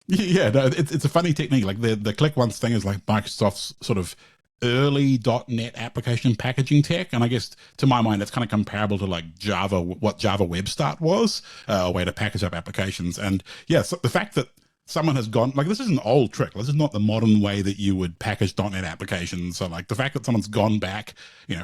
Yeah, no, it's a funny technique. Like the click once thing is like Microsoft's sort of early .NET application packaging tech, and I guess to my mind that's kind of comparable to like Java, what Java Web Start was, a way to package up applications. And yeah, so the fact that someone has gone, like, this is an old trick. This is not the modern way that you would package .NET applications. So like the fact that someone's gone back,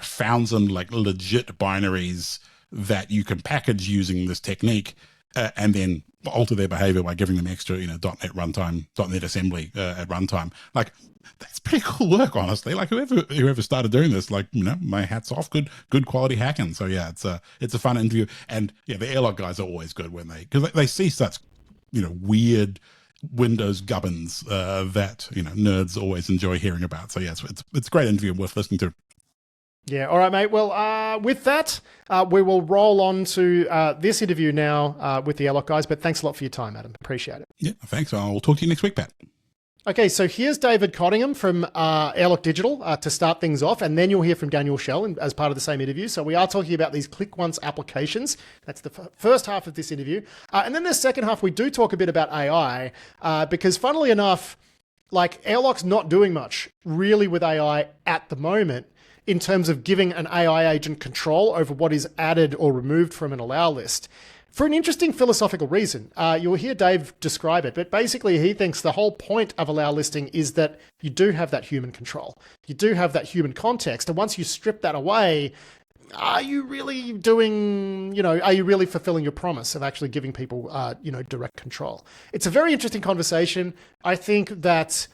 found some like legit binaries that you can package using this technique, and then alter their behavior by giving them extra, .NET runtime, .NET assembly at runtime. Like, that's pretty cool work, honestly. Like, whoever started doing this, like, my hat's off. Good quality hacking. So yeah, it's a fun interview. And yeah, the Airlock guys are always good because they see such, weird Windows gubbins that, nerds always enjoy hearing about. So yeah, it's a great interview and worth listening to. Yeah, all right, mate. Well, with that, we will roll on to this interview now with the Airlock guys. But thanks a lot for your time, Adam. Appreciate it. Yeah, thanks. I'll talk to you next week, Pat. Okay, so here's David Cottingham from Airlock Digital to start things off, and then you'll hear from Daniel Schell as part of the same interview. So we are talking about these click once applications. That's the first half of this interview. And then the second half, we do talk a bit about AI, because funnily enough, like, Airlock's not doing much really with AI at the moment in terms of giving an AI agent control over what is added or removed from an allow list. For an interesting philosophical reason. You'll hear Dave describe it, but basically he thinks the whole point of allow listing is that you do have that human control. You do have that human context. And once you strip that away, are you really doing, are you really fulfilling your promise of actually giving people, direct control? It's a very interesting conversation. I think that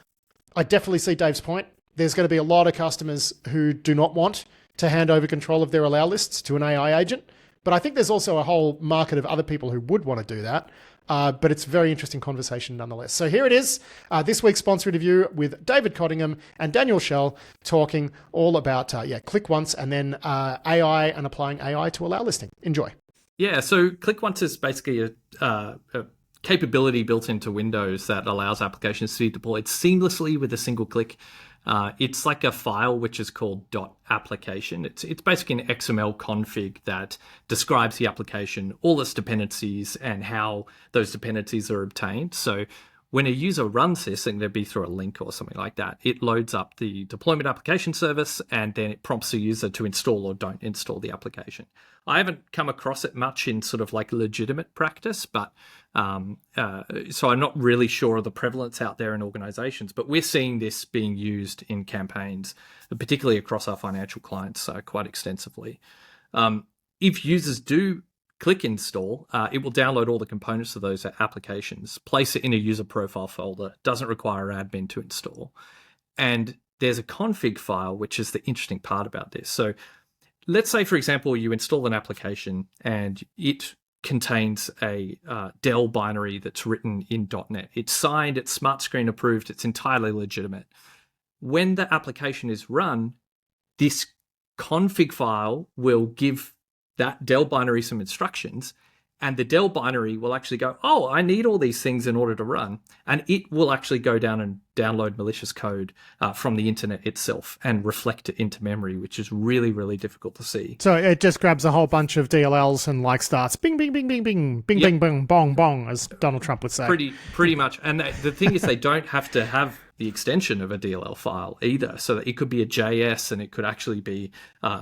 I definitely see Dave's point. There's going to be a lot of customers who do not want to hand over control of their allow lists to an AI agent. But I think there's also a whole market of other people who would want to do that. But it's a very interesting conversation nonetheless. So here it is, this week's sponsor interview with David Cottingham and Daniel Schell talking all about, click once and then AI and applying AI to allow listing. Enjoy. Yeah, so click once is basically a capability built into Windows that allows applications to be deployed seamlessly with a single click. It's like a file which is called .application. It's basically an XML config that describes the application, all its dependencies, and how those dependencies are obtained. So when a user runs this, and they'd be through a link or something like that, it loads up the deployment application service, and then it prompts the user to install or don't install the application. I haven't come across it much in sort of like legitimate practice, but so I'm not really sure of the prevalence out there in organizations, but we're seeing this being used in campaigns, particularly across our financial clients quite extensively. If users do click install, it will download all the components of those applications, place it in a user profile folder, doesn't require admin to install. And there's a config file, which is the interesting part about this. So let's say, for example, you install an application and it contains a Dell binary that's written in .NET. It's signed, it's smart screen approved, it's entirely legitimate. when the application is run, this config file will give that Del binary some instructions, and the Del binary will actually go, oh, I need all these things in order to run. And it will actually go down and download malicious code from the internet itself and reflect it into memory, which is really, really difficult to see. So it just grabs a whole bunch of DLLs and like starts bing, bing, bing, bing, bing, bing, bing, bing, bong, bong, as Donald Trump would say. Pretty much. And the thing is, they don't have to have the extension of a DLL file either. So that it could be a JS and it could actually be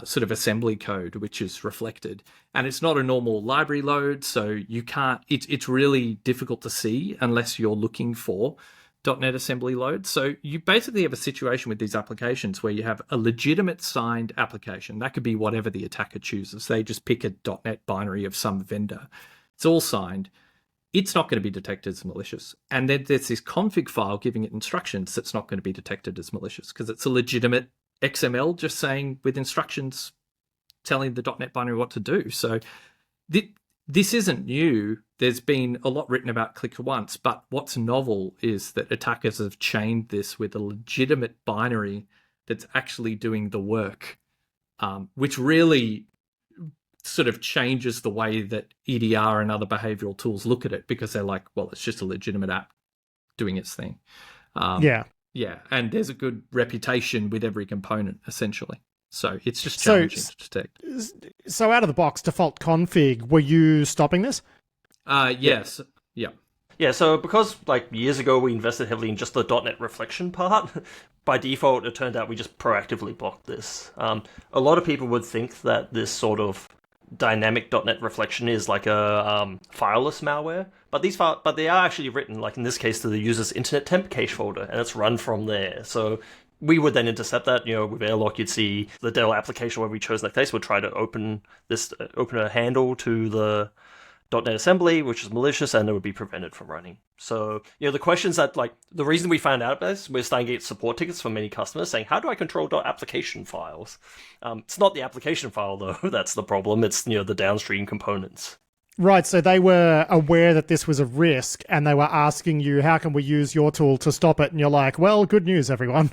sort of assembly code, which is reflected. And it's not a normal library load, so you can't, it's really difficult to see unless you're looking for .NET assembly load. So you basically have a situation with these applications where you have a legitimate signed application. That could be whatever the attacker chooses. They just pick a .NET binary of some vendor. It's all signed. It's not going to be detected as malicious. And then there's this config file giving it instructions that's not going to be detected as malicious because it's a legitimate XML just saying with instructions telling the .NET binary what to do. So this isn't new. There's been a lot written about click once, but what's novel is that attackers have chained this with a legitimate binary that's actually doing the work, which really sort of changes the way that EDR and other behavioral tools look at it, because they're like, well, it's just a legitimate app doing its thing. Yeah, and there's a good reputation with every component, essentially. So it's just challenging to detect. So out of the box, default config, were you stopping this? Yes. Yeah. Yeah, so because like years ago we invested heavily in just the .NET reflection part, by default it turned out we just proactively blocked this. A lot of people would think that this sort of dynamic .NET reflection is like a fileless malware, but they are actually written, like in this case, to the user's internet temp cache folder, and it's run from there. So we would then intercept that. With airlock, you'd see the Dell application where we chose in that case would try to open a handle to the .NET assembly, which is malicious, and it would be prevented from running. So, the questions that, like, the reason we found out about this, we're starting to get support tickets from many customers saying, how do I control .application files? It's not the application file, though, that's the problem. It's, the downstream components. Right, so they were aware that this was a risk, and they were asking you, how can we use your tool to stop it? And you're like, well, good news, everyone,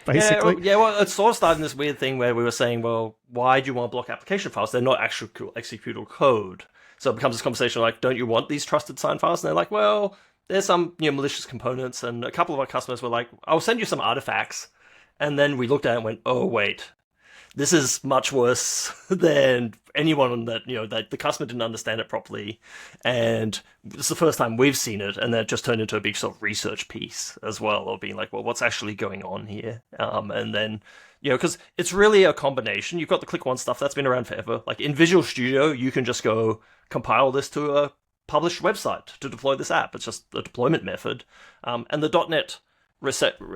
basically. Well, it sort of started in this weird thing where we were saying, well, why do you want to block application files? They're not actual executable code. So it becomes this conversation like, don't you want these trusted signed files? And they're like, well, there's some malicious components. And a couple of our customers were like, I'll send you some artifacts. And then we looked at it and went, oh, wait, this is much worse than anyone that, that the customer didn't understand it properly. And it's the first time we've seen it. And that just turned into a big sort of research piece as well, of being like, well, what's actually going on here? And then, because it's really a combination. You've got the click once stuff that's been around forever. Like in Visual Studio, you can just go compile this to a published website to deploy this app. It's just a deployment method. And the .NET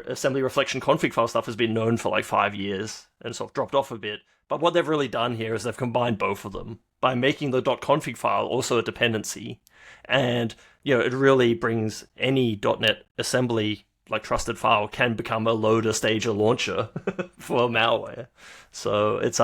assembly reflection config file stuff has been known for like 5 years and sort of dropped off a bit. But what they've really done here is they've combined both of them by making the .config file also a dependency. And, it really brings any .NET assembly like trusted file can become a loader, stager, launcher for malware. So it's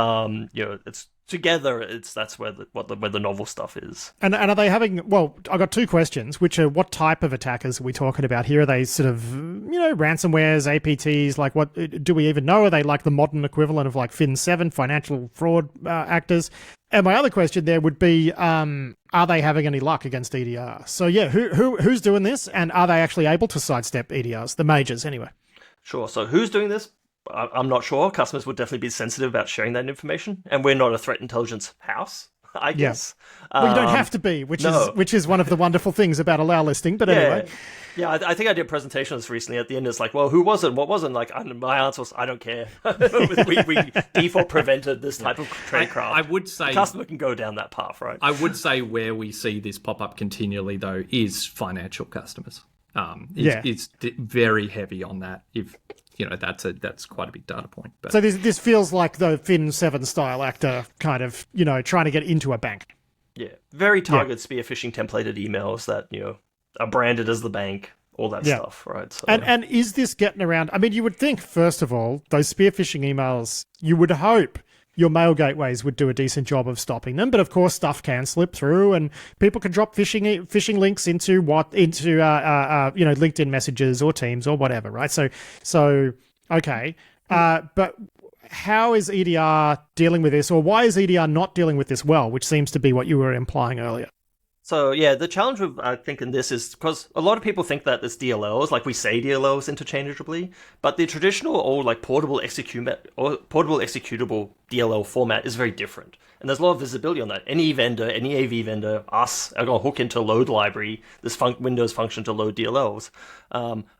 it's together. That's where the novel stuff is. And are they having? Well, I got two questions. Which are, what type of attackers are we talking about here? Are they sort of ransomwares, APTs? Like, what do we even know? Are they like the modern equivalent of like Fin7 financial fraud actors? And my other question there would be, are they having any luck against EDR? So yeah, who's doing this, and are they actually able to sidestep EDRs, the majors anyway? Sure. So who's doing this? I'm not sure. Customers would definitely be sensitive about sharing that information, and we're not a threat intelligence house, I guess. Well, you don't have to be, which is one of the wonderful things about allow listing. But anyway. Yeah, I think I did a presentation on this recently. At the end, it's like, well, who was it? What wasn't? Like, my answer was, I don't care. we default prevented this type of tradecraft. I would say the customer can go down that path, right? I would say where we see this pop up continually, though, is financial customers. It's very heavy on that. If that's quite a big data point. But. So this feels like the Fin7 style actor kind of trying to get into a bank. Yeah, very targeted spear phishing templated emails that are branded as the bank, all that stuff, right? So, and is this getting around? I mean, you would think, first of all, those spear phishing emails, you would hope your mail gateways would do a decent job of stopping them, but of course stuff can slip through, and people can drop phishing links into LinkedIn messages or Teams or whatever, right? So Okay. But how is EDR dealing with this, or why is EDR not dealing with this well, which seems to be what you were implying earlier? So yeah, the challenge with I think in this is because a lot of people think that it's DLLs, like we say DLLs interchangeably, but the traditional old like portable executable DLL format is very different, and there's a lot of visibility on that. Any vendor, any AV vendor, us are going to hook into load library, this Windows function to load DLLs.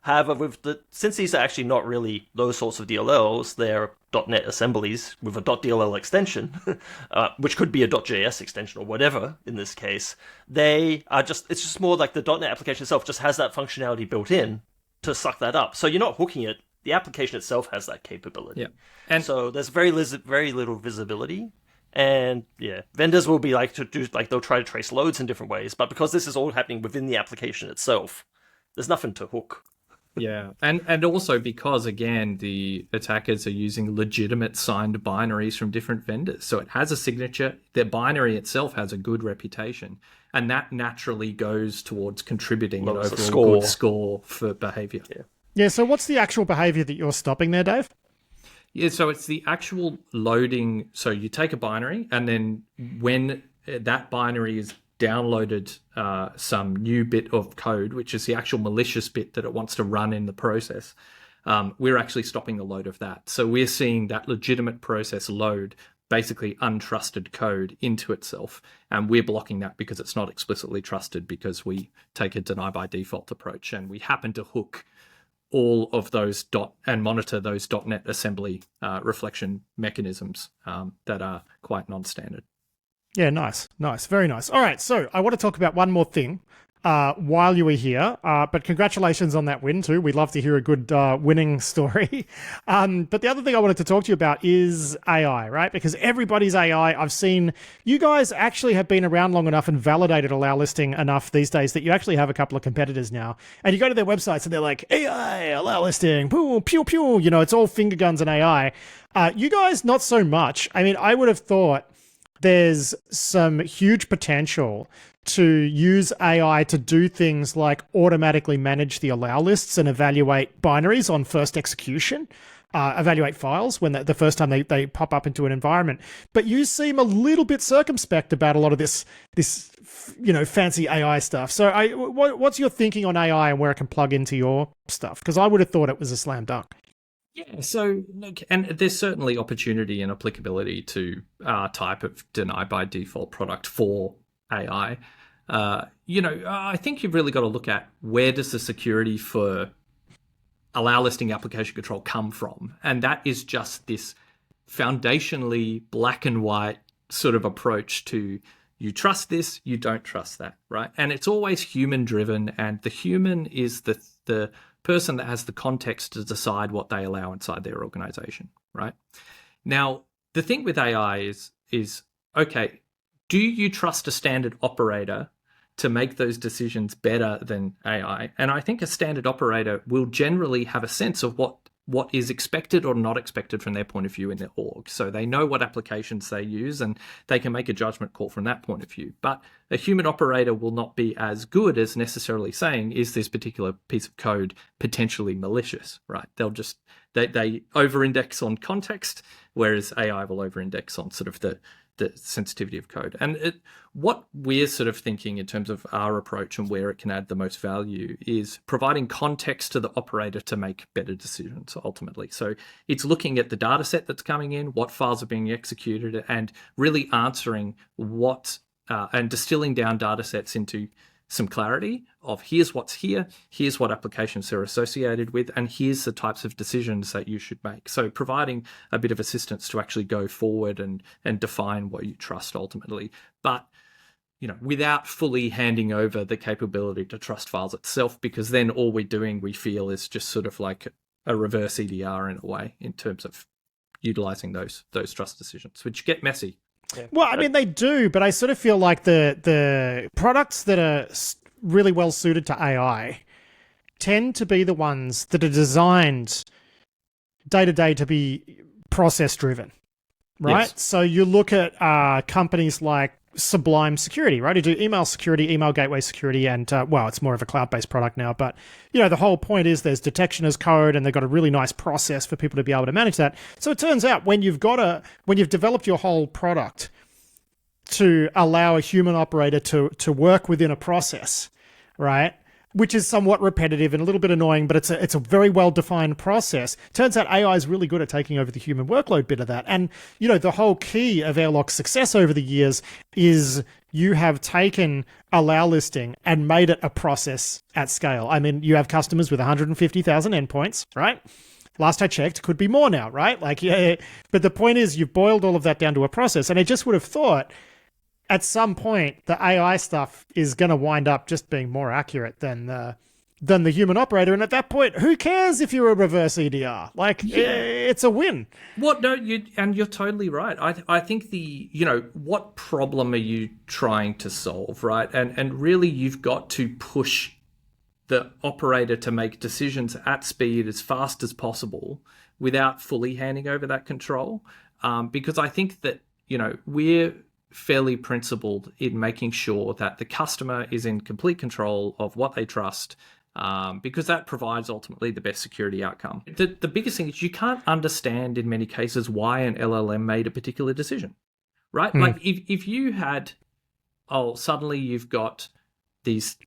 However, since these are actually not really those sorts of DLLs, they're .NET assemblies with a .dll extension, which could be a .js extension or whatever in this case. It's just more like the .NET application itself just has that functionality built in to suck that up. So you're not hooking it. The application itself has that capability. Yeah. And so there's very little visibility. And yeah, vendors will be like they'll try to trace loads in different ways, but because this is all happening within the application itself, there's nothing to hook. Yeah, and also because, again, the attackers are using legitimate signed binaries from different vendors. So it has a signature. The binary itself has a good reputation. And that naturally goes towards contributing an overall good score for behavior. Yeah, so what's the actual behavior that you're stopping there, Dave? Yeah, so it's the actual loading. So you take a binary, and then when that binary is downloaded some new bit of code, which is the actual malicious bit that it wants to run in the process, we're actually stopping the load of that. So we're seeing that legitimate process load basically untrusted code into itself, and we're blocking that because it's not explicitly trusted, because we take a deny by default approach, and we happen to hook all of those and monitor those .NET assembly reflection mechanisms that are quite non-standard. Yeah, nice. Very nice. All right, so I want to talk about one more thing while you were here, but congratulations on that win too. We'd love to hear a good winning story. But the other thing I wanted to talk to you about is AI, right? Because everybody's AI. I've seen you guys actually have been around long enough and validated allow listing enough these days that you actually have a couple of competitors now. And you go to their websites and they're like, AI, allow listing, pew, pew, pew. You know, it's all finger guns and AI. You guys, not so much. I mean, I would have thought there's some huge potential to use AI to do things like automatically manage the allow lists and evaluate binaries on first execution, evaluate files when the first time they pop up into an environment. But you seem a little bit circumspect about a lot of this fancy AI stuff. So what's your thinking on AI and where it can plug into your stuff? Because I would have thought it was a slam dunk. Yeah, so look, and there's certainly opportunity and applicability to our type of deny by default product for AI. I think you've really got to look at where does the security for allow listing application control come from? And that is just this foundationally black and white sort of approach to you trust this, you don't trust that, right? And it's always human driven, and the human is the person that has the context to decide what they allow inside their organization, right? Now, the thing with AI is okay, do you trust a standard operator to make those decisions better than AI? And I think a standard operator will generally have a sense of what is expected or not expected from their point of view in their org. So they know what applications they use and they can make a judgment call from that point of view. But a human operator will not be as good as necessarily saying, is this particular piece of code potentially malicious, right? They'll just, they over-index on context, whereas AI will over-index on sort of the sensitivity of code. And what we're sort of thinking in terms of our approach and where it can add the most value is providing context to the operator to make better decisions ultimately. So it's looking at the data set that's coming in, what files are being executed, and really answering what and distilling down data sets into some clarity of here's what's here, here's what applications they're associated with, and here's the types of decisions that you should make. So providing a bit of assistance to actually go forward and define what you trust ultimately. But without fully handing over the capability to trust files itself, because then all we're doing, we feel, is just sort of like a reverse EDR in a way in terms of utilizing those trust decisions, which get messy. Yeah. Well, I mean, they do, but I sort of feel like the products that are really well suited to AI tend to be the ones that are designed day to day to be process driven, right? Yes. So you look at companies like sublime security, right? Who do email security, email gateway security, and it's more of a cloud-based product now. But the whole point is there's detection as code, and they've got a really nice process for people to be able to manage that. So it turns out when you've developed your whole product to allow a human operator to work within a process, right? Which is somewhat repetitive and a little bit annoying, but it's a very well-defined process. Turns out AI is really good at taking over the human workload bit of that. And, the whole key of Airlock's success over the years is you have taken allow listing and made it a process at scale. I mean, you have customers with 150,000 endpoints, right? Last I checked, could be more now, right? But the point is you've boiled all of that down to a process. And I just would have thought at some point, the AI stuff is going to wind up just being more accurate than the human operator. And at that point, who cares if you're a reverse EDR? It's a win. You're totally right. I think what problem are you trying to solve, right? And really, you've got to push the operator to make decisions at speed as fast as possible without fully handing over that control. Because I think that, we're fairly principled in making sure that the customer is in complete control of what they trust, because that provides ultimately the best security outcome. The biggest thing is you can't understand in many cases why an LLM made a particular decision, right? Like if you had, suddenly you've got these,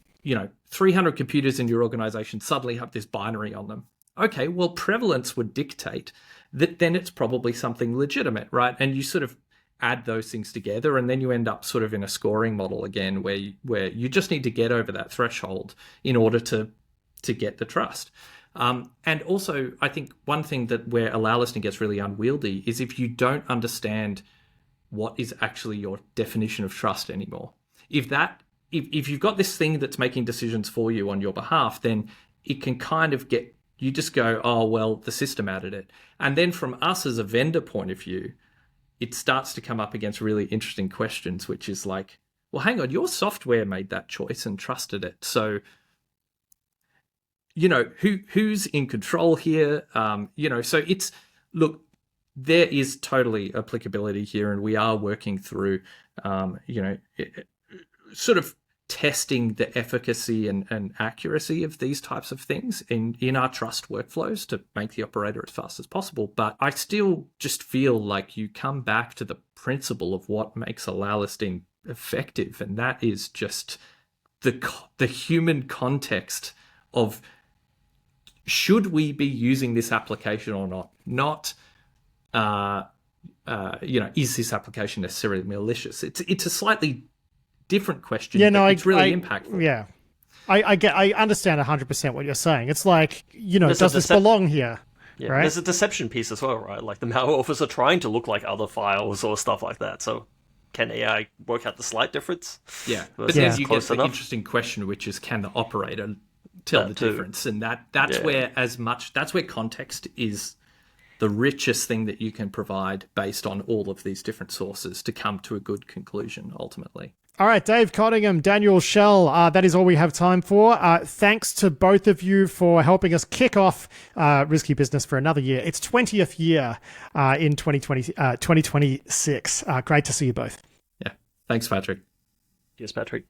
300 computers in your organization suddenly have this binary on them. Okay, well, prevalence would dictate that then it's probably something legitimate, right? And you sort of add those things together, and then you end up sort of in a scoring model again, where you just need to get over that threshold in order to get the trust. And also, I think one thing where allow listing gets really unwieldy is if you don't understand what is actually your definition of trust anymore. If you've got this thing that's making decisions for you on your behalf, then it can kind of you just go, oh, well, the system added it. And then from us as a vendor point of view, it starts to come up against really interesting questions, which is like, well, hang on, your software made that choice and trusted it. So, who's in control here? So look, there is totally applicability here, and we are working through, sort of testing the efficacy and accuracy of these types of things in our trust workflows to make the operator as fast as possible. But I still just feel like you come back to the principle of what makes allow listing effective, and that is just the human context of should we be using this application or not? Is this application necessarily malicious? It's a slightly different question. Yeah, no, it's really impactful. Yeah, I understand 100% what you're saying. It's like, does this belong here? Yeah, right? There's a deception piece as well, right? Like the malware offers are trying to look like other files or stuff like that. So can AI work out the slight difference? Yeah, but then you get the interesting question, which is, can the operator tell the difference? And that's where that's where context is the richest thing that you can provide based on all of these different sources to come to a good conclusion ultimately. All right, Dave Cottingham, Daniel Schell, that is all we have time for. Thanks to both of you for helping us kick off Risky Business for another year. It's 20th year in 2026. Great to see you both. Yeah, thanks, Patrick. Yes, Patrick.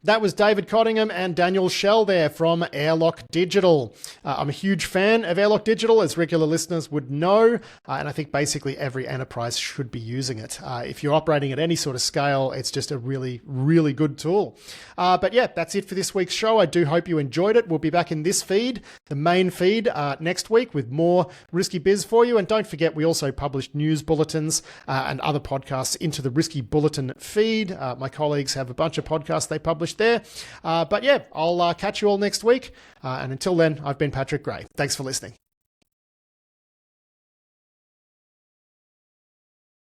That was David Cottingham and Daniel Schell there from Airlock Digital. I'm a huge fan of Airlock Digital, as regular listeners would know, and I think basically every enterprise should be using it. If you're operating at any sort of scale, it's just a really, really good tool. But yeah, that's it for this week's show. I do hope you enjoyed it. We'll be back in this feed, the main feed, next week with more Risky Biz for you. And don't forget, we also publish news bulletins and other podcasts into the Risky Bulletin feed. My colleagues have a bunch of podcasts they publish there. But yeah, I'll catch you all next week. And until then, I've been Patrick Gray. Thanks for listening.